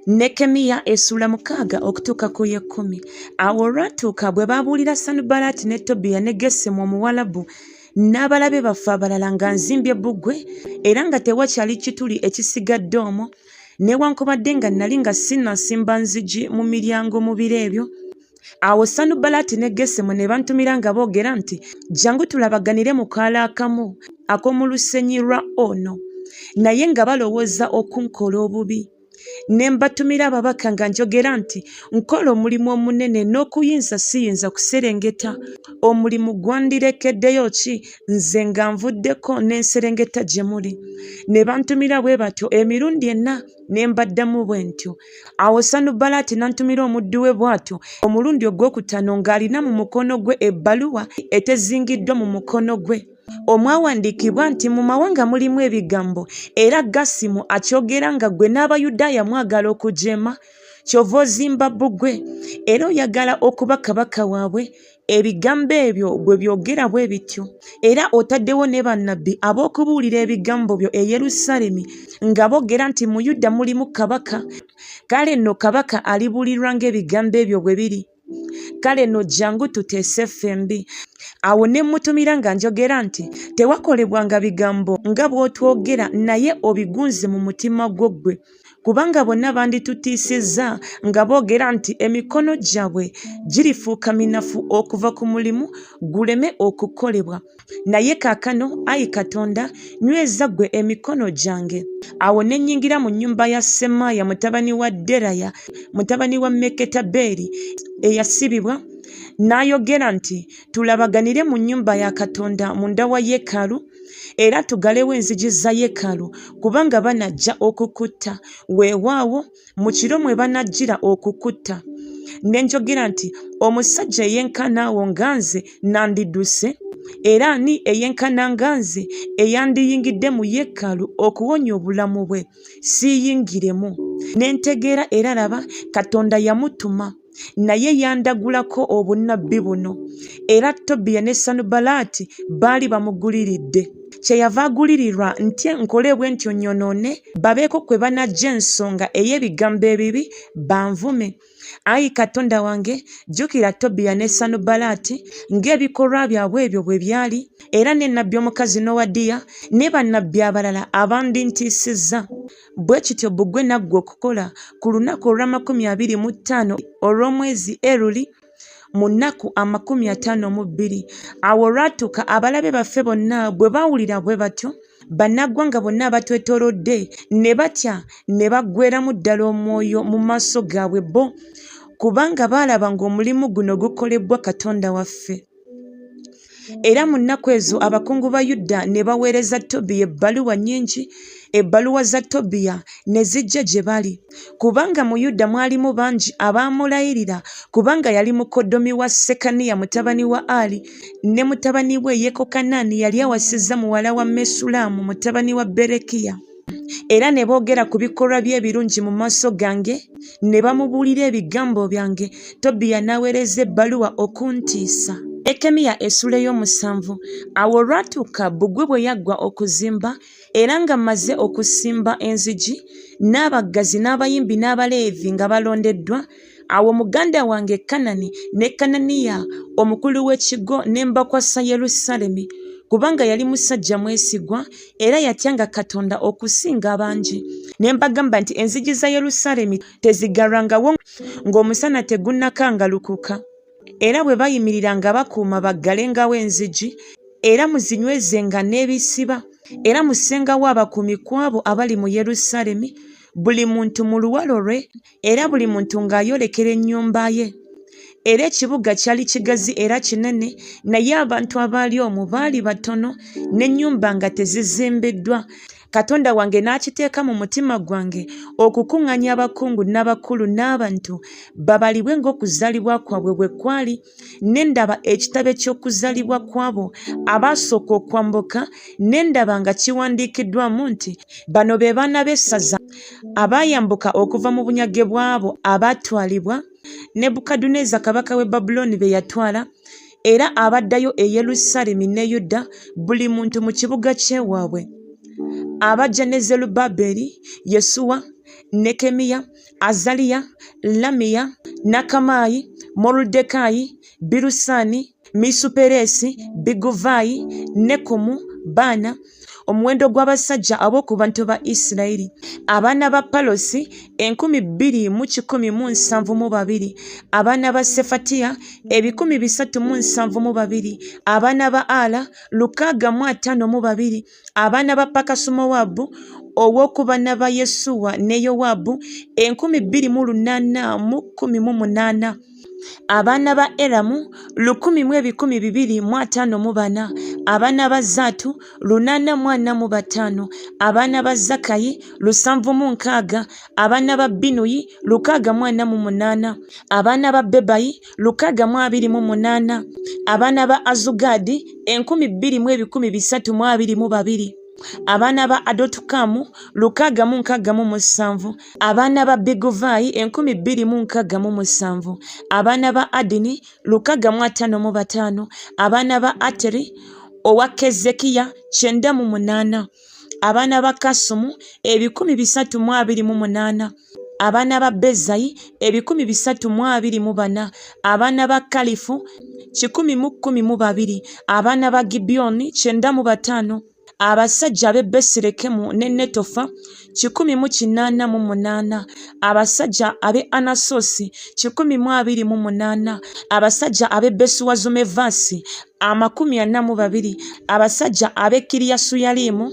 Nekemiya essula 6 okutuuka ku 10. Awo olwatuuka bwe baabuulira Sanubalaati ne Tobiya ne Gesemu Omuwalabu n'abalabe baffe abalala nga nzimbye bbugwe era nga tewakyali kituli ekisigadde omwo, newankubadde nga nali nga sinnasimba nzigi mu miryango mu biro ebyo. Awo Sanubalaati ne Gesemu ne bantumira nga boogera nti, "Jjangu tulabaganire mu kaalo akamu ak'omu lusenyi lwa Ono," naye nga balowooza okunkola obubi. Ne mbatumira ababaka nga njogera nti, "Nkola omulimu omunene n'okuyinza siyinza kuserengeta. Omulimu gwandirekeddeyo ki nze nga nvuddeko n'enserengeta gye muli?" Ne bantumira bwe batyo emirundi 4 ne mbaddamu bwe ntyo. Awo Sanubalaati n'antumira omuddu we bw'atyo omulundi ogwokutaano ng'alina mu mukono gwe ebbaluwa etezingiddwa mu mukono gwe, omwawandiikibwa nti mu mawanga mulimu ebigambo, era Gasimu akyogera nga ggwe n'Abayudaaya mwagala okujeema, kyova ozimba bbugwe era oyagala okuba kabaka waabwe. Ebigambo ebyo bwe byogera bwe bityo, era otaddewo ne bannabbi ab'okubuulira ebigambo byo e Yerusaalemi nga boogera nti mu Yuda mulimu kabaka. Kale nno kabaka alibuulirwa ng'ebigambo ebyo bwe biri. Kale nno jjangu tuteese ffembi. Awo ne mutumira nga njogera nti, "Tewakolebwanga bigambo nga bw'otwogera, naye obigunze mu mutima gwo ggwe. Kubanga bonna banditutiisizza nga boogera nti emikono gyabwe girifuuka minafu okuva ku mulimu guleme okukolebwa. Naye kaakano, Ayi Katonda, nyweza ggwe emikono gyange." Awo ne nnyingira mu nnyumba ya Semaaya mutabani wa Deraya mutabani wa Meketabeeri eyasibibwa, n'ayogera nti, "Tulabaganire mu nnyumba ya Katonda munda wa yeekaalu, era tugalewo enzigi za yeekaalu, kubanga banajja okukutta. Weewaawo mu kiro mwe banajjira okukutta." Ne njogera nti, "Omusajja eyenkana awo nga nze nandidduse, era ani eyenkana nga nze eyandiyingidde mu yeekaalu okuwonya obulamu bwe? Siiyingiremu." Ne ntegeera era laba Katonda yamutuma, naye yandagulako obunnabbi buno. Era Tobiya ne Sanubalaati baali bamuguliridde. Kyeyava agulirirwa nti nkole bwe ntyo nyonoone, babeeko kwe banajja ensonga ey'ebigambo ebibi banvume. Ayi Katonda wange, jjukira Tobiya ne Sanubalaati ng'ebikolwa byabwe ebyo bwe byali, era ne nnabbi omukazi Nowadiya ne bannabbi abalala abandintiisizza. Bwe kityo bbugwe naggwa okukola ku lunaku olwa 25 olw'omwezi Eruli mu nnaku 52. Awo olwatuuka abalabe baffe bonna bwe baawulira bwe batyo, bannaggwanga bonna abatwetoolodde ne batya ne baggweeramu ddala omwoyo mu maaso gaabwe bo, kubanga baalaba ng'omulimu guno gukolebwa Katonda waffe. Era mu nnaku ezo abakungu ba Yuda ne baweereza Tobiya ebbaluwa nnyingi. Ebbaluwa za Tobiya ne zijja gye bali, kubanga mu Yuda mwalimu bangi abaamulayirira, kubanga yali mukoddomi wa Sekaniya mutabani wa Ali, ne mutabani we Yekokanaani yali awasizza muwala wa Mesulaamu mutabani wa Berekiya. Era ne boogera ku bikolwa bye ebirungi mu maaso gange, ne bamubuulira ebigambo byange. Tobiya n'aweereza ebbaluwa okuntiisa. Nekemiya essula ey'omusanvu. Awo olwatuuka bbugwe bwe yaggwa okuzimba, era nga mmaze okusimba enzigi, n'abaggazi n'abayimbi n'abaleevi nga balondeddwa, awo muganda wange Kanani ne Kananiya omukulu w'ekigo ne mbakwasa Yerusaalemi, kubanga yali musajja mwesigwa era yatyanga Katonda okusinga abangi. Ne mbagamba nti enzigi za Yerusaalemi tezigalwangawo ng'omusana tegunnakangalukuka, era bwe bayimirira nga bakuuma baggalengawo enzigi, era muzinywezenga n'ebisiba, era musengawo abakuumi ku abo abali mu Yerusaalemi, buli muntu mu luwalo lwe, era buli muntu ng'ayolekera ennyumba ye. Era ekibuga kyali kigazi era kinene, naye abantu abaali omwo baali batono, n'ennyumba nga tezizimbiddwa. Katonda wange n'akiteeka mu mutima gwange okukuŋŋaanya abakungu n'abakulu n'abantu babalibwe ng'okuzaalibwa kwabwe bwe kwali, ne ndaba ekitabo ky'okuzaalibwa kwabo abaasooka okwambuka, ne ndaba nga kiwandiikiddwamu nti, "Bano be baana b'essaza abaayambuka okuva mu bunyage bw'abo abaatwalibwa Nebukadduneeza kabaka w'e Babulooni be yatwala, era abaddayo e Yerusaalemi ne Yuda, buli muntu mu kibuga ky'ewaabwe. Abajja ne Zerubbaberi, Yesuwa, Nekemiya, Azaliya, Lamiya, Nakamayi, Morudekai, Birusani, Misuperesi, Biguvayi, Nekumu, Bana, omuwendo gw'abasajja ab'oku bantu ba Isirayiri. Abaana ba Palosi 2,172. Abaana ba Sefatiya 372. Abaana ba Ala 652. Abaana ba Pakasumowabu ow'okubana ba Yesuwa ne Yowabu 2818. Abaana ba Eramu 1,254. Abaana ba Zatu 845. Abaana ba Zakayi 760. Abaana ba Binuyi 648. Abaana ba Bebayi 628. Abaana ba Azugadi 2,322. Abaana ba Adotukamu 667. Abaana ba Biguvayi 2,267. Abaana ba Adini 655. Abaana ba Ateri owa Kezekiya 98. Abaana ba Kasumu 328. Abaana ba Bezayi 324. Abaana ba Kalifu 112. Abaana ba Gibyoni 95. Abasajja ab'e Besirekemu ne Netofa 188. Abasajja ab'e Anasosi 128. Abasajja ab'e Besuwazumevasi 42. Abasajja ab'e Kiriyasuyalimu,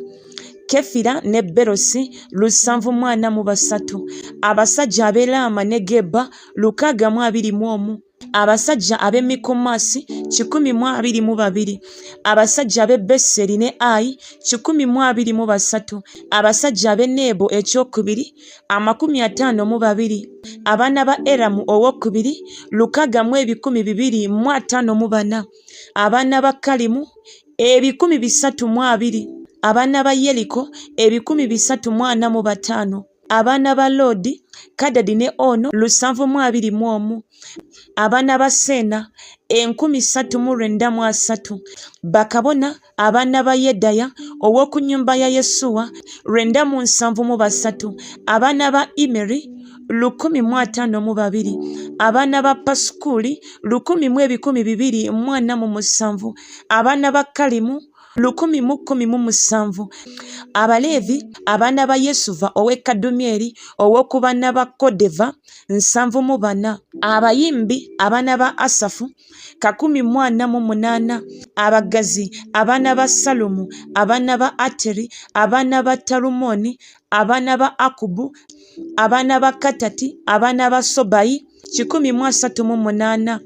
Kefira ne Berosi 743. Abasajja ab'e Laama ne Geba 621. Abasajja ab'e Mikumasi 122. Abasajja ab'e Beseri ne Ayi 123. Abasajja ab'e Nebo ekyokubiri 52. Abaana ba Eramu owokubiri 6,254. Abaana ba Kalimu 320. Abaana ba Yeriko 345. Abaana ba Lodi, Kadadi ne Ono 721. Abaana ba Sena 393. Bakabona abaana ba Yedaya ow'oku nnyumba ya Yesuwa 973. Abaana ba Imeri 152. Abaana ba Pasukuli 1,247. Abaana ba Kalimu 1,017. Abaleevi abaana ba Yesuva ow'e Kadumyeri ow'okubana ba Kodeva 74. Abayimbi abaana ba Asafu 148. Abagazi abaana ba Salumu, abaana ba Ateri, abaana ba Talumoni, abaana ba Akubu, abaana ba Katati, abaana ba Sobayi 138.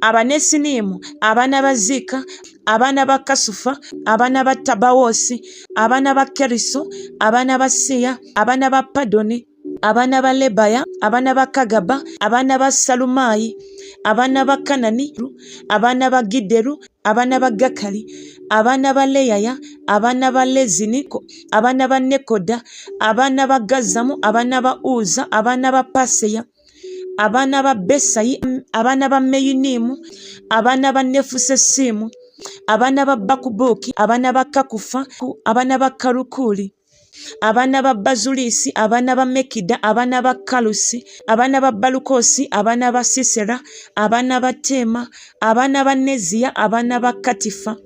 Abanesinimu abaana ba Zika, abaana ba Kasufa, abaana ba Tabawosi, abaana ba Keriso, abaana ba Siya, abaana ba Padoni, abaana ba Lebaya, abaana ba Kagaba, abaana ba Salumayi, abaana ba Kanani, abaana ba Gideru, abaana ba Gakali, abaana ba Leyaya, abaana ba Leziniko, abaana ba Nekoda, abaana ba Gazamu, abaana ba Uza, abaana ba Paseya, abaana ba Besayi, abaana ba Meyunimu, abaana ba Nefusesimu, abaana ba Bakubuki, abaana ba Kakufa, abaana ba Karukuli, abaana ba Bazulisi, abaana ba Mekida, abaana ba Kalusi, abaana ba Balukosi, abaana ba Sisera, abaana ba Tema, abaana ba Neziya, abaana ba Katifa,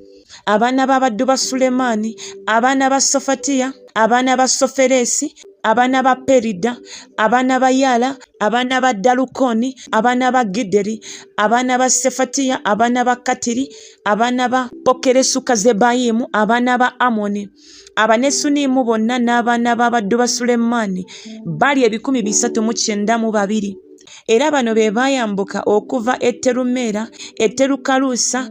abaana b'abaddu ba Sulemaani, abaana ba Sofatiya, abaana ba Soferesi, abaana ba Perida, abaana ba Yala, abaana ba Dalukoni, abaana ba Gideri, abaana ba Sefatiya, abaana ba Katiri, abaana ba Pokeresu Kazebayimu, abaana ba Amoni. Abanesunimu bonna n'abaana b'abaddu ba Sulemaani bali 392. Era bano be baayambuka okuva e Terumeera, e Terukalusa,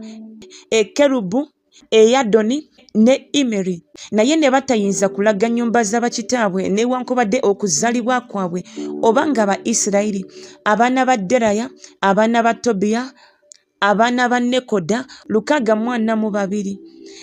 e Kerubu, e Yadoni ne Imeri. Naye ne batayinza kulaga nnyumba z'abakitaabwe newankubadde okuzaalibwa kwabwe oba nga ba Isirayiri. Abaana ba Deraya, abaana ba Tobiya, abaana ba Nekoda 642,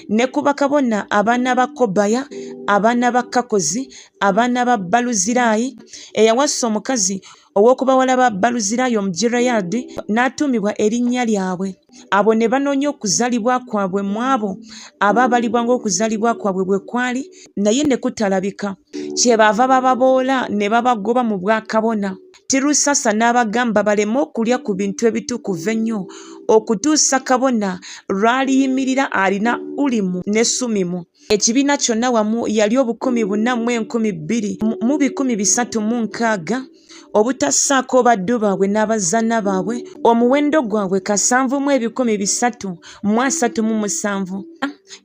ne ku bakabona abaana ba Kobaya, abaana ba Kakozi, abaana ba Baluzirayi, eyawasa omukazi ow'okubawala ba Baluzirayi Omugireyadi n'atuumibwa erinnya lyabwe. Abo ne banoonya okuzaalibwa kwabwe mu abo abaabalibwa ng'okuzaalibwa kwabwe bwe kwali, naye ne kutalabika. Kyebaava bababoola ne babagoba mu bwakabona. Tirusasa n'abagamba baleme okulya ku bintu ebitukuvu ennyo okutuusa kabona lw'aliyimirira alina Ulimu ne Sumimu. Ekibiina kyonna wamu yali 142,360, obutassaako baddu baabwe n'abazaana baabwe, omuwendo gwabwe 7,337.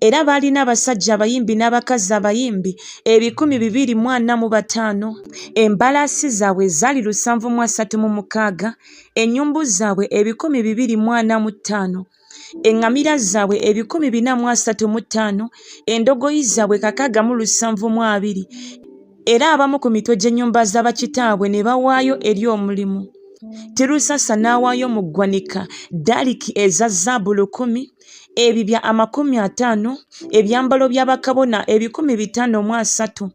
Era baalina abasajja abayimbi n'abakazi abayimbi 245. Embalaasi zaabwe zaali 736, ennyumbu zaabwe 245, eŋŋamira zaabwe 435, endogoyi zaabwe 672. Era abamu ku mitwe gy'ennyumba z'abakitaabwe ne bawaayo eri omulimu. Tirusasa n'awaayo mu ggwanika daliki eza zaabu 100, ebibya 50, ebyambalo by'abakabona 530.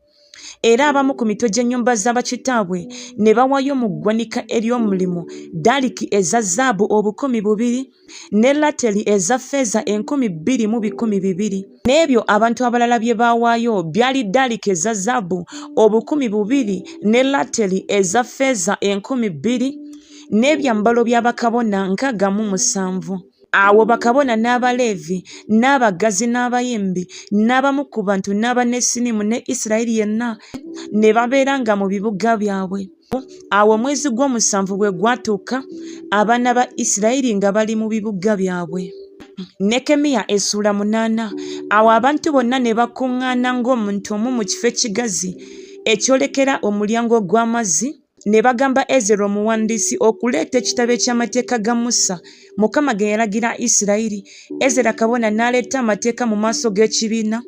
Era abamu ku mitwe gy'ennyumba z'abakitaabwe ne bawaayo mu ggwanika ery'omulimu daliki eza zaabu 200,000 ne lateri eza ffeeza 2,200. N'ebyo abantu abalala bye baawaayo byali daliki eza zaabu 200,000 ne lateri eza ffeeza 2,000 n'ebyambalo by'abakabona 67. Awo bakabona n'Abaleevi n'abaggazi n'abayimbi n'abamu ku bantu n'Abannesinimu ne Isirayiri yenna ne babeeranga mu bibuga byabwe. Awo omwezi gw'omusanvu bwe gwatuuka, abaana ba Isirayiri nga bali mu bibuga byabwe. Nekemiya 8. Awo abantu bonna ne bakuŋŋaana ng'omuntu omu mu kifo ekigazi ekyolekera omulyango gw'amazzi, ne bagamba Ezera omuwandiisi okuleeta ekitabo eky'amateeka ga Musa, Mukama ge yalagira Isirayiri. Ezera kabona n'aleeta amateeka mu maaso g'ekibiina.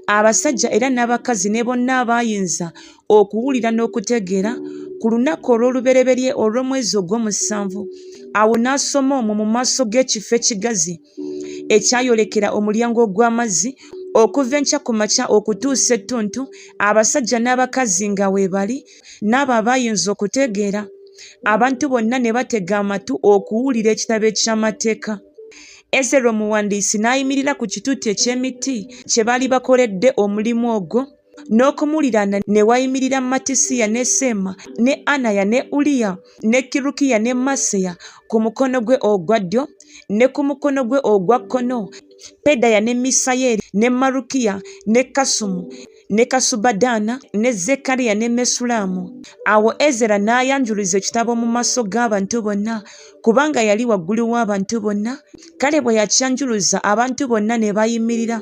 Abasajja era n'abakazi ne bonna abaayinza okuwulira n'okutegeera ku lunaku olw'olubereberye olw'omwezi ogw'omusanvu. Awo n'asoma omwo mu maaso g'ekifo ekigazi ekyayolekera omulyango gw'amazzi okuva enkya ku makya okutuusa ettuntu, abasajja n'abakazi nga weebali n'abo abaayinza okutegeera. Abantu bonna ne batega amatu okuwulira ekitabo eky'amateeka. Ezera omuwandiisi n'ayimirira ku kituuti eky'emiti kye baali bakoledde omulimu ogwo, n'okumuwulirana ne wayimirira Matisiya ne Seema ne Anaya ne Uliya ne Kirukiya ne Maseya ku mukono gwe ogwa ddyo, ne ku mukono gwe ogwa kkono Pedaya ne Misayeri ne Malukiya ne Kasumu ne Kasubadaana ne Zekkaliya ne Mesulamu. Awo Ezera n'ayanjuluza ekitabo mu maaso g'abantu bonna, kubanga yali waggulu w'abantu bonna. Kale bwe yakyanjuluza, abantu bonna ne bayimirira.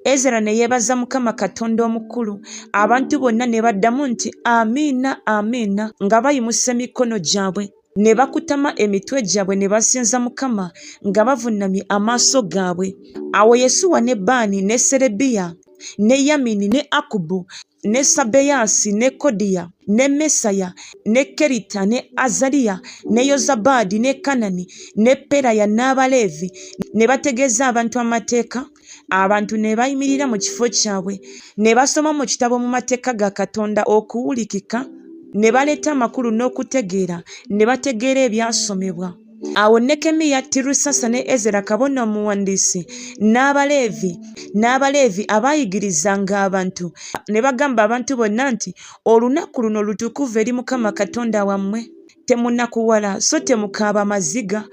Ezera ne yeebaza Mukama Katonda omukulu. Abantu bonna ne baddamu nti amiina, amiina, nga bayimusa emikono gyabwe. Ne bakutama emitwe gyabwe ne basinza Mukama nga bavunnamye amaaso gaabwe. Awo Yesuwa ne Baani ne Serebiya ne Yamini ne Akubu ne Sabeyaasi ne Kodiya ne Mesaya ne Kerita ne Azaliya ne Yozabadi ne Kanani ne Peraya n'Abaleevi ne bategeeza abantu amateeka. Abantu ne bayimirira mu kifo kyabwe ne basoma mu kitabo mu mateeka ga Katonda okuwulikika, ne baleeta amakulu n'okutegeera, ne bategeera ebyasomebwa. Awo Nekemiya, Tirusasa ne Ezera kabona omuwandiisi n'Abaleevi abaayigirizanga abantu ne bagamba abantu bonna nti olunaku luno lutukuvu eri Mukama Katonda wammwe. Temunnakuwala so temukaaba maziga,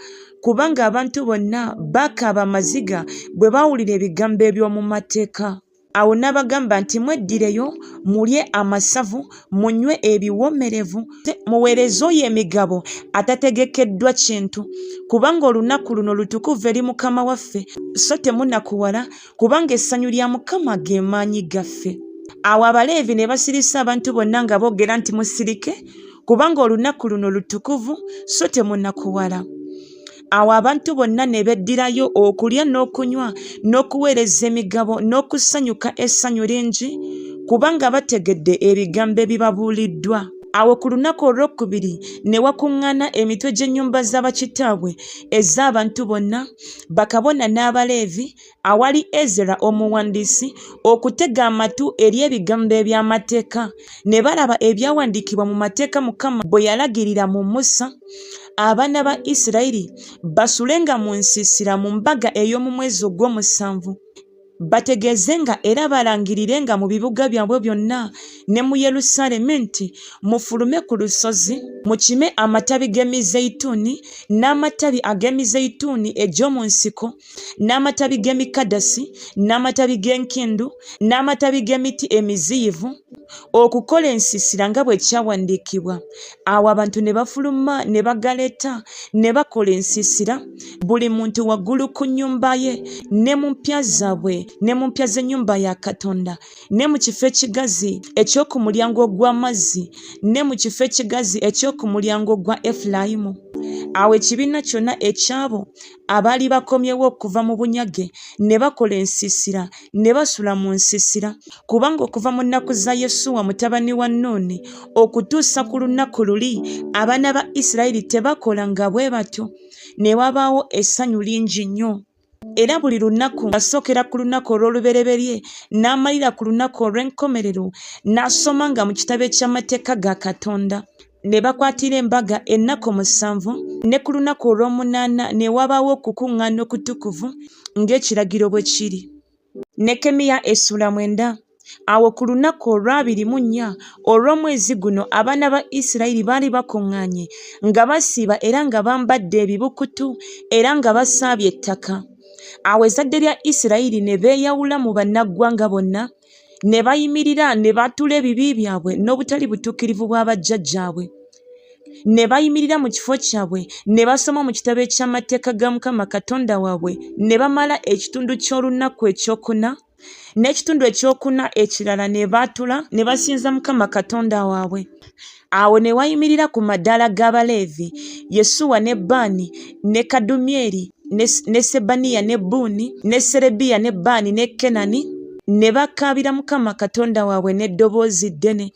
kubanga abantu bonna bakaaba amaziga bwe baawulira ebigambo eby'omu mateeka. Awo n'abagamba nti mweddireyo mulye amasavu, munywe ebiwoomerevu, muweereze oyo emigabo atategekeddwa kintu, kubanga olunaku luno lutukuvu eri Mukama waffe, so temunnakuwala, kubanga essanyu lya Mukama ge maanyi gaffe. Awo Abaleevi ne basirisa abantu bonna nga boogera nti musirike, kubanga olunaku luno lutukuvu, so temunnakuwala. Awo abantu bonna ne beddirayo okulya n'okunywa n'okuweereza emigabo n'okusanyuka essanyu lingi, kubanga bategedde ebigambo ebibabuuliddwa. Awo ku lunaku olwokubiri ne wakuŋŋaana emitwe gy'ennyumba z'abakitaabwe ez'abantu bonna, bakabona n'Abaleevi, awali Ezera omuwandiisi, okutega amatu eri ebigambo eby'amateeka. Ne balaba ebyawandiikibwa mu mateeka Mukama bwe yalagirira mu Musa, abaana ba Isirayiri basulenga mu nsiisira mu mbaga ey'omu mwezi ogw'omusanvu, bategeezenga era balangirirenga mu bibuga byabwe byonna ne mu Yerusaalemi nti mufulume ku lusozi, mukime amatabi g'emizeyituuni n'amatabi ag'emizeyituuni egy'omu nsiko n'amatabi g'emikadasi n'amatabi g'enkindu n'amatabi g'emiti emiziyivu, okukola ensiisira nga bwe kyawandiikibwa. Awo abantu ne bafuluma ne bagaleeta ne bakola ensiisira, buli muntu waggulu ku nnyumba ye ne mu mpya zaabwe ne mu mpya z'ennyumba ya Katonda, ne mu kifo ekigazi eky'oku mulyango gw'amazzi ne mu kifo ekigazi eky'oku mulyango gwa Efulayimu. Awo ekibiina kyonna ekyabo abaali bakomyewo okuva mu bunyage ne bakola ensiisira ne basula mu nsiisira, kubanga okuva mu nnaku za Yesuwa mutabani wa Nuuni okutuusa ku lunaku luli abaana ba Isirayiri tebakolanga bwe batyo. Ne wabaawo essanyu lingi nnyo. Era buli lunaku asookera ku lunaku olw'olubereberye n'amalira ku lunaku olw'enkomerero n'asomanga mu kitabo eky'amateeka ga Katonda. Ne bakwatira embaga ennaku 7, ne ku lunaku olw'omunaana ne wabaawo okukuŋŋaana okutukuvu ng'ekiragiro bwe kiri. Nekemiya essula 9. Awo ku lunaku olw'24 olw'omwezi guno abaana ba Isirayiri baali bakuŋŋaanye nga basiiba era nga bambadde ebibukutu era nga basaabye ettaka. Awo ezzadde lya Isirayiri ne beeyawula mu bannaggwanga bonna, ne bayimirira ne batuula ebibi byabwe n'obutali butuukirivu bwa bajjajjaabwe. Ne bayimirira mu kifo kyabwe ne basoma mu kitabo eky'amateeka ga Mukama Katonda waabwe, ne bamala ekitundu ky'olunaku ekyokuna, n'ekitundu ekyokuna ekirala ne baatula ne basinza Mukama Katonda waabwe. Awo ne wayimirira ku madaala g'Abaleevi Yesuwa ne Baani ne Kadumyeri ne Sebaniya ne Buuni ne Serebiya ne Baani ne Kenani, ne bakaabira Mukama Katonda waabwe n'eddoboozi ddene.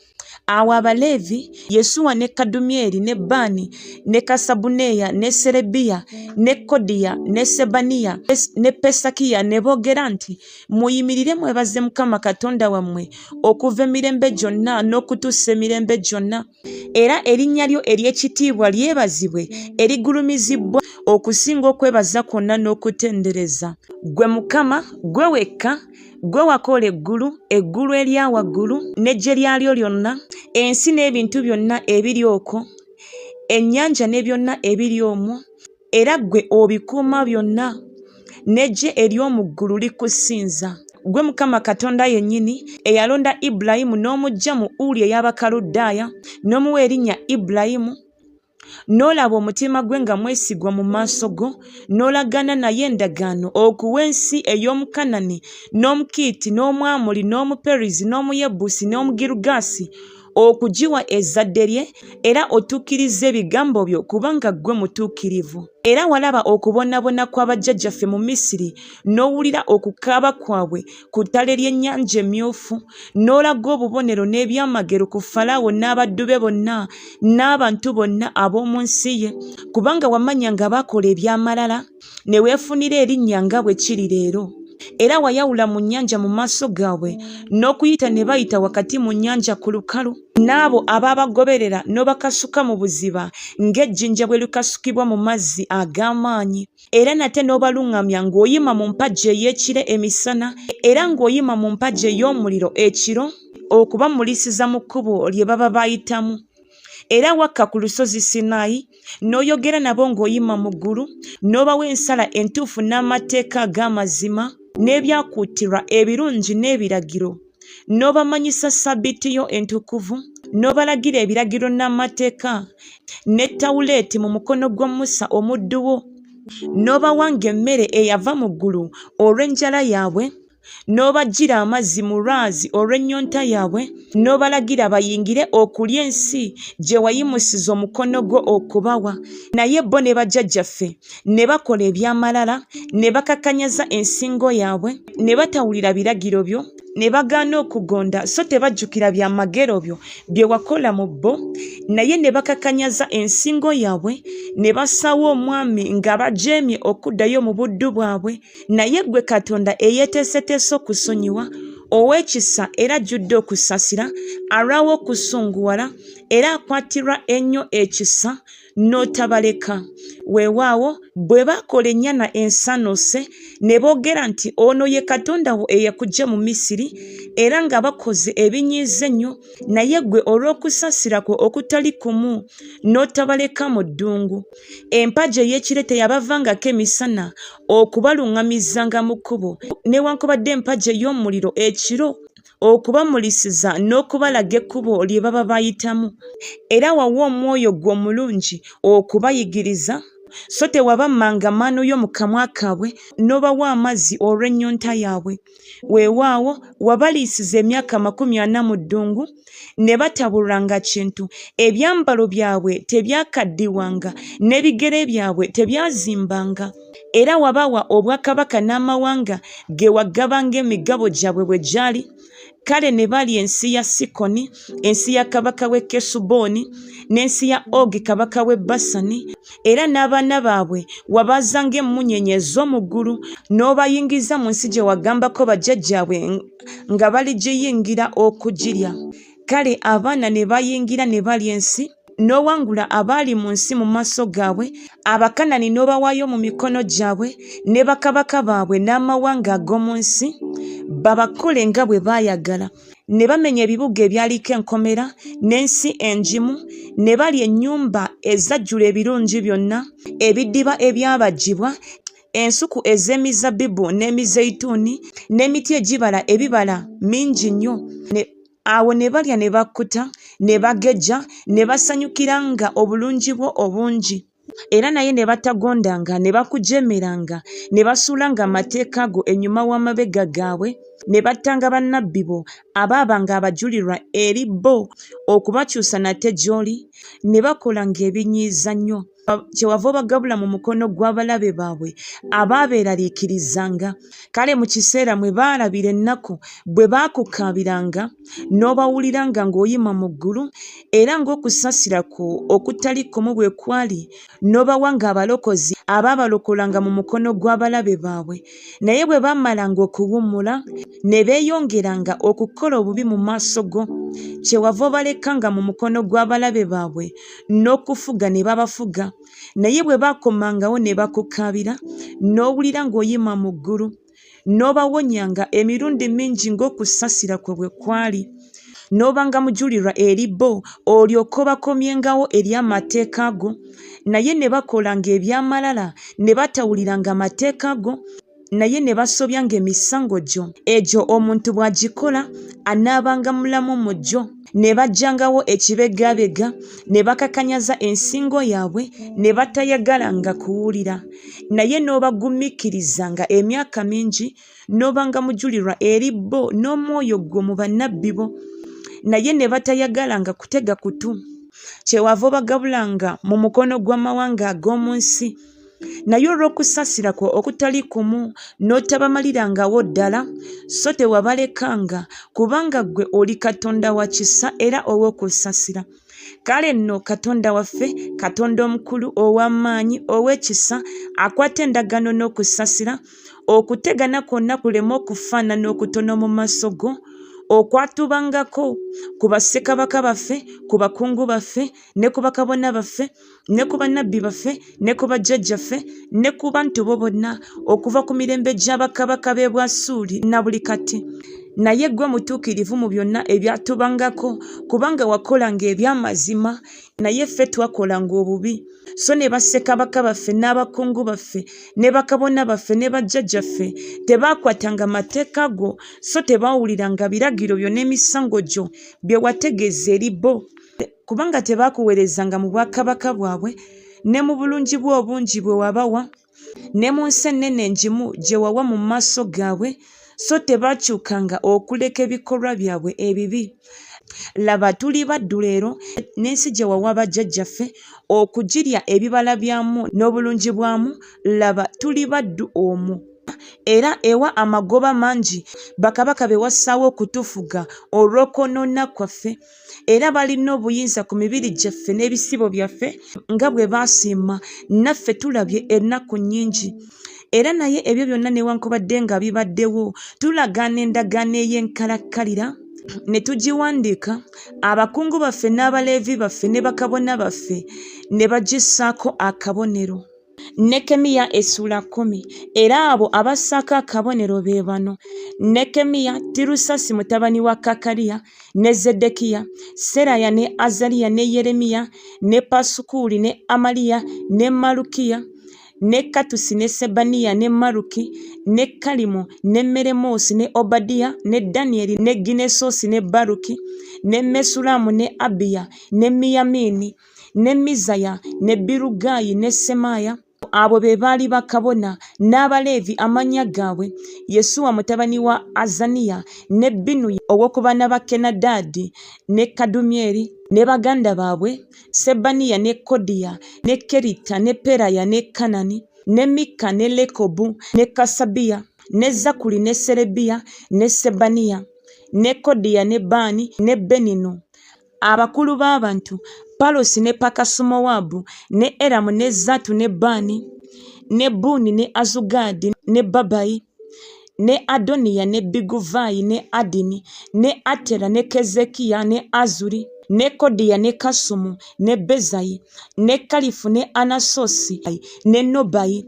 Awo Abaleevi Yesuwa ne Kadumyeri ne Baani ne Kasabuneya ne Serebiya ne Kodiya ne Sebaniya ne Pesakiya ne boogera nti, muyimirire mwebaze Mukama Katonda wammwe okuva emirembe gyonna n'okutuusa emirembe gyonna. Era erinnya lyo ery'ekitiibwa lyebazibwe erigulumizibwa okusinga okwebaza kwonna n'okutendereza. Ggwe Mukama, ggwe wekka, ggwe wakola eggulu, eggulu erya waggulu n'eggye lyalyo lyonna, ensi n'ebintu byonna ebiri okwo, ennyanja ne byonna ebiri omwo, era ggwe obikuuma byonna, n'eggye ery'omu ggulu likusinza. Ggwe Mukama Katonda yennyini eyalonda Ibulayimu n'omuggya mu Uli ey'Abakaludaaya n'omuwa erinnya Ibulayimu, n'olaba omutima gwe nga mwesigwa mu maaso go, n'olagaana naye endagaano okuwa ensi ey'Omukanani n'Omukiiti n'Omwamoli n'Omuperizi n'Omuyebusi n'Omugirugaasi okugiwa ezzadde lye, era otuukiriza ebigambo byo kubanga ggwe mutuukirivu. Era walaba okubonaabona kw'abajjajjaffe mu Misiri, n'owulira okukaaba kwabwe ku ttale ly'ennyanja emyufu, n'olaga obubonero n'ebyamagero ku Falaawo n'abaddu be bonna n'abantu bonna ab'omu nsi ye, kubanga wamanya nga bakola eby'amalala ne weefunira erinnya nga bwe kiri leero. Era wayawula mu nnyanja mu maaso gaabwe n'okuyita ne bayita wakati mu nnyanja ku lukalu, n'abo abaabagoberera n'obakasuka mu buziba ng'ejjinja bwe likasukibwa mu mazzi ag'amaanyi. Era nate n'obaluŋŋamya ng'oyima mu mpagi ey'ekire emisana, era ng'oyima mu mpagi ey'omuliro ekiro, okubamulisiza mu kkubo lye baba bayitamu. Era wakka ku lusozi Sinaayi n'oyogera nabo ng'oyima mu ggulu, n'obawa ensala entuufu n'amateeka ag'amazima n'ebyakuutirwa ebirungi n'ebiragiro, n'obamanyisa Ssabbiiti yo entukuvu, n'obalagira ebiragiro n'amateeka ne Tawuleeti mu mukono gwa Musa omuddu wo, n'obawanga emmere eyava mu ggulu olw'enjala yaabwe, n'obaggyira amazzi mu lwazi olw'ennyonta yaabwe, n'obalagira bayingire okulya ensi gye wayimusiza omukono gwo okubawa. Naye bo ne bajjajjaffe ne bakola eby'amalala, ne bakakanyaza ensingo yaabwe, ne batawulira biragiro byo, ne bagaana okugonda so tebajjukira byamagero byo bye wakola mu bo naye ne bakakanyaza ensingo yaabwe ne basaawo omwami nga bajeemye okuddayo mu buddu bwabwe naye ggwe Katonda eyeeteeseteese okusonyiwa ow'ekisa era ajjudde okusasira alwawo okusunguwala era akwatirwa ennyo ekisa n'otabaleka weewaawo bwe baakola ennyana ensanuse ne boogera nti ono ye Katonda wo eyakuggya mu Misiri era nga bakoze ebinyiiza ennyo naye ggwe olw'okusasira kwo okutali kumu n'otabaleka mu ddungu empagi ey'ekire teyabavangako emisana okubaluŋŋamizanga mu kkubo newankubadde empagi ey'omuliro ekiro okubamulisiza n'okubalaga ekkubo lye baba bayitamu era wawa omwoyo gwo omulungi okubayigiriza so tewabammanga maano yo mu kamwa kaabwe n'obawa amazzi olw'ennyonta yaabwe weewaawo wabaliisiza emyaka 40 mu ddungu ne batabulanga kintu ebyambalo byabwe tebyakaddiwanga n'ebigere byabwe tebyazimbanga era wabawa obwakabaka n'amawanga ge wagabanga emigabo gyabwe bwe gyali kale ne bali ensi ya Sikoni ensi ya kabaka w'e Kesuboni n'ensi ya Ogi kabaka w'e Basani era n'abaana baabwe wabazanga emmunyenye ez'omu ggulu n'obayingiza mu nsi gye wagambako bajjajjaabwe nga baligiyingira okugirya kale abaana ne bayingira ne balya ensi n'owangula abaali mu nsi mu maaso gaabwe Abakanani n'obawaayo mu mikono gyabwe ne bakabaka baabwe n'amawanga ag'omu nsi babakole nga bwe baayagala ne bamenya ebibuga ebyaliko enkomera n'ensi enjimu ne balya ennyumba ezajjula ebirungi byonna ebiddiba ebyabajjibwa ensuku ez'emizabbibu n'emizeyituuni n'emiti egibala ebibala mingi nnyo awo ne balya ne bakkuta ne bagejja ne basanyukiranga obulungi bwo obungi era naye ne batagondanga ne bakujemeranga ne basuulanga amateeka go ennyuma w'amabega gaabwe ne battanga bannabbi bo abaabanga abajulirwa eri bo okubakyusa nate gy'oli ne bakolanga ebinyiiza nnyo kyewava obagabula mu mukono gw'abalabe baabwe abaabeeraliikirizanga kale mu kiseera mwe baalabira ennaku bwe baakukaabiranga n'obawuliranga ng'oyima mu ggulu era ng'okusasira kwo okutali kumu bwe kwali n'obawanga abalokozi abaabalokolanga mu mukono gw'abalabe baabwe naye bwe baamalanga okuwummula ne beeyongeranga okukola obubi mu maaso go kyewava obalekanga mu mukono gw'abalabe baabwe n'okufuga ne babafuga naye bwe baakomangawo ne bakukaabira n'owulira ng'oyima mu ggulu n'obawonyanga emirundi mingi ng'okusasira kwe bwe kwali n'obanga mujulirwa eri bo olyoke obakomyengawo eri amateeka go naye ne bakolanga ebyamalala ne batawuliranga amateeka go naye ne basobyanga emisango gyo egyo omuntu bw'agikola anaabanga mulamu mu gyo ne bajjangawo ekibegabega ne bakakanyaza ensingo yaabwe ne batayagalanga kuwulira naye n'obagumiikirizanga emyaka mingi n'obanga mujulirwa eri bo n'omwoyo gwo mu bannabbi bo naye ne batayagalanga kutega kutu kyewava obagabulanga mu mukono gw'amawanga ag'omu nsi naye olw'okusasira kwo okutali kumu n'otabamalirangawo ddala so tewabalekanga kubanga ggwe oli Katonda wa kisa era ow'okusasira kale nno Katonda waffe Katonda omukulu ow'amaanyi ow'ekisa akwata endagaano n'okusasira okutegana kwonna kuleme okufaanana okutono mu maaso go okwatubangako ku bassekabaka baffe ku bakungu baffe ne ku bakabona baffe ne ku bannabbi baffe ne ku bajjajjaffe ne ku bantu bo bonna okuva ku mirembe gy'abakabaka b'e Bwasuli na buli kati naye ggwe mutuukirivu mu byonna ebyatubangako kubanga wakolanga eby'amazima naye ffe twakolanga obubi so ne bassekabaka baffe n'abakungu baffe ne bakabona baffe ne bajjajjaffe tebaakwatanga mateeka go so tebaawuliranga biragiro byo n'emisango gyo bye wategeeza eri bo kubanga tebaakuweerezanga mu bwakabaka bwabwe ne mu bulungi bwe obungi bwe wabawa ne mu nsi ennene engimu gye wawa mu maaso gaabwe so tebaakyukanga okuleka ebikolwa byabwe ebibi laba tuli baddu leero n'ensi gye wawa bajjajjaffe okugirya ebibala byamu n'obulungi bwamu laba tuli baddu omwo era ewa amagoba mangi bakabaka be wassaawo okutufuga olw'okwonoona kwaffe, era balina obuyinza ku mibiri gyaffe n'ebisibo byaffe nga bwe baasiima. Naffe tulabye ennaku nnyingi, era naye ebyo byonna newankubadde nga bibaddewo, tulagaana endagaano ey'enkalakkalira ne tugiwandiika, abakungu baffe n'abaleevi baffe ne bakabona baffe ne bagissaako akabonero. Nekemiya essula 10. Era abo abassaako akabonero be bano: Nekemiya, Tirusasi mutabani wa Kakaliya, ne Zeddekiya, Seraya ne Azaliya ne Yeremiya ne Pasukuli ne Amaliya ne Malukiya ne Katusi ne Sebaniya ne Maluki ne Kalimu ne Meremosi ne Obadiya ne Danyeri ne Ginesosi ne Baruki ne Mesulamu ne Abiya ne Miyamini ne Mizaya ne Birugayi ne Semaya. Abo be baali bakabona n'abaleevi amannya gaabwe: Yesuwa mutabani wa Azaniya ne Binuyi ow'oku baana ba Kenadadi ne Kadumyeri ne baganda baabwe Sebaniya ne Kodiya ne Kerita ne Peraya ne Kanani ne Mika ne Lekobu ne Kasabiya ne Zakuli ne Serebiya ne Sebaniya ne Kodiya ne Bani ne Beninu. Abakulu b'abantu: Palosi ne Pakasumowabu ne Eramu ne Zatu ne Bani ne Buni ne Azugadi ne Babayi ne Adoniya ne Biguvayi ne Adini ne Atera ne Kezekiya ne Azuri ne Kodiya ne Kasumu ne Bezayi ne Kalifu ne Anasosi ne Nobayi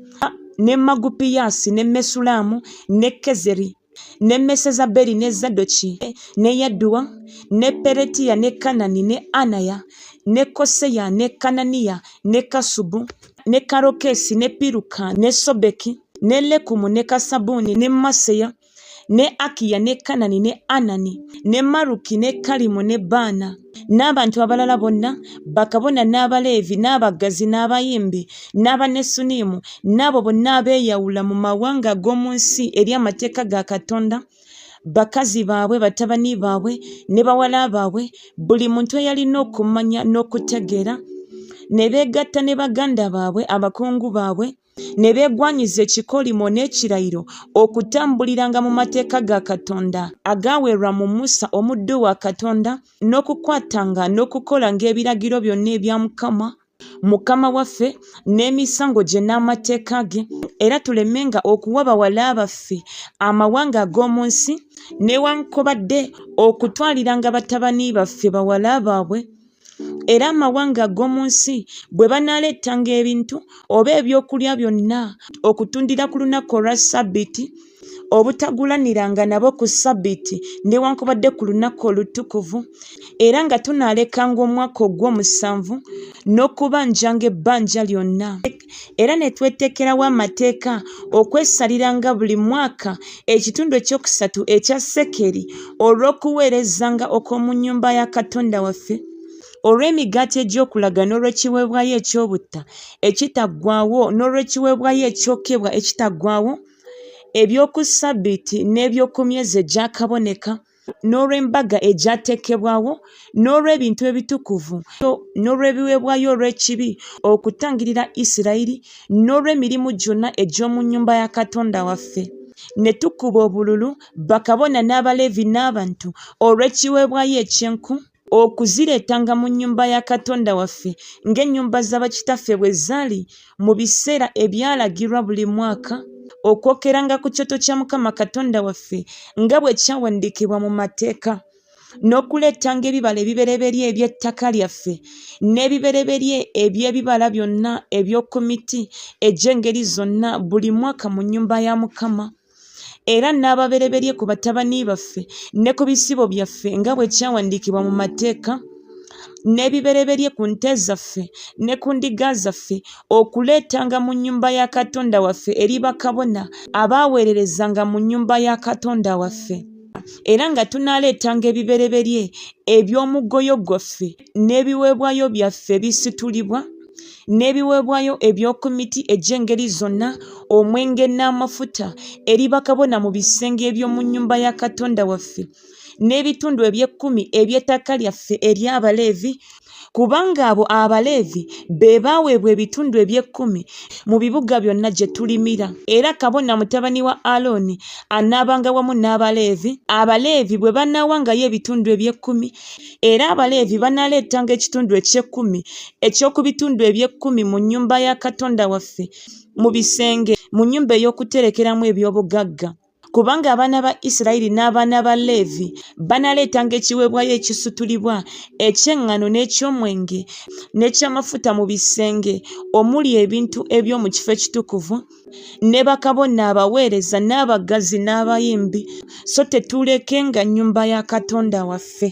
ne Magupiyasi ne Mesulamu ne Kezeri ne Mesezaberi ne Zadoki ne Yaduwa ne Peretiya ne Kanani ne Anaya ne Koseya ne Kananiya ne Kasubu ne Karokesi ne Piruka ne Sobeki ne Lekumu ne Kasabuni ne Maseya ne Akiya ne Kanani ne Anani ne Maruki ne Kalimu ne Bana n'abantu abalala bonna, bakabona n'abaleevi n'abaggazi n'abayimbi n'abanesunimu n'abo bonna abeeyawula mu mawanga ag'omu nsi eri amateeka ga Katonda, bakazi baabwe, batabani baabwe ne bawala baabwe, buli muntu eyalina okumanya n'okutegeera, ne beegatta ne baganda baabwe abakungu baabwe, ne beegwanyiza ekikolimo n'ekirayiro okutambuliranga mu mateeka ga Katonda agaaweerwa mu Musa omuddu wa Katonda, n'okukwatanga n'okukolanga ebiragiro byonna ebya Mukama waffe n'emisango gye n'amateeka ge, era tulemenga okuwa bawala baffe amawanga ag'omu nsi, newankubadde okutwaliranga batabani baffe bawala baabwe. Era amawanga ag'omu nsi bwe banaaleetanga ebintu oba ebyokulya byonna okutundira ku lunaku olwa Ssabbiiti, obutagulaniranga nabo ku Ssabbiiti newankubadde ku lunaku olutukuvu, era nga tunaalekanga omwaka ogw'omusanvu n'okubanjanga ebbanja lyonna, era ne tweteekerawo amateeka okwesaliranga buli mwaka ekitundu ekyokusatu ekya sekeri olw'okuweerezanga okw'omu nnyumba ya Katonda waffe, olw'emigaati egy'okulaga n'olw'ekiweebwayo eky'obutta ekitaggwaawo n'olw'ekiweebwayo ekyokebwa ekitaggwaawo, eby'oku Ssabbiiti n'eby'oku myezi egyakaboneka, n'olw'embaga egyateekebwawo, n'olw'ebintu ebitukuvu, n'olw'ebiweebwayo olw'ekibi okutangirira Isirayiri, n'olw'emirimu gyonna egy'omu nnyumba ya Katonda waffe. Ne tukuba obululu bakabona n'abaleevi n'abantu olw'ekiweebwayo eky'enku, okuzireetanga mu nnyumba ya Katonda waffe ng'ennyumba z'abakitaffe bwe zaali mu biseera ebyalagirwa buli mwaka, okwokeranga ku kyoto kya Mukama Katonda waffe nga bwe kyawandiikibwa mu mateeka, n'okuleetanga ebibala ebibereberye eby'ettaka lyaffe n'ebibereberye eby'ebibala byonna eby'oku miti egy'engeri zonna buli mwaka mu nnyumba ya Mukama, era n'ababereberye ku batabani baffe ne ku bisibo byaffe nga bwe kyawandiikibwa mu mateeka, n'ebibereberye ku nte zaffe ne ku ndiga zaffe, okuleetanga mu nnyumba ya Katonda waffe eri bakabona abaaweererezanga mu nnyumba ya Katonda waffe. Era nga tunaaleetanga ebibereberye eby'omugoyo gwaffe n'ebiweebwayo byaffe ebisitulibwa, n'ebiweebwayo eby'oku miti egy'engeri zonna, omwenge n'amafuta eri bakabona mu bisenge eby'omu nnyumba ya Katonda waffe, n'ebitundu 10 eby'ettaka lyaffe ery'Abaleevi kubanga abo Abaleevi be baaweebwa ebitundu eby'ekkumi mu bibuga byonna gye tulimira. Era kabona mutabani wa Alooni anaabanga wamu n'Abaleevi. Abaleevi bwe banaawangayo ebitundu eby'ekkumi, era Abaleevi banaaleetanga ekitundu eky'ekkumi eky'oku bitundu eby'ekkumi mu nnyumba ya Katonda waffe, mu bisenge, mu nnyumba ey'okuterekeramu eby'obugagga. Kubanga abaana ba Isirayiri n'abaana ba Leevi banaaleetanga ekiweebwayo ekisutulibwa eky'eŋŋano n'eky'omwenge n'eky'amafuta mu bisenge omuli ebintu eby'omu kifo ekitukuvu, ne bakabona abaweereza n'abaggazi n'abayimbi, so tetuulekenga nnyumba ya Katonda waffe.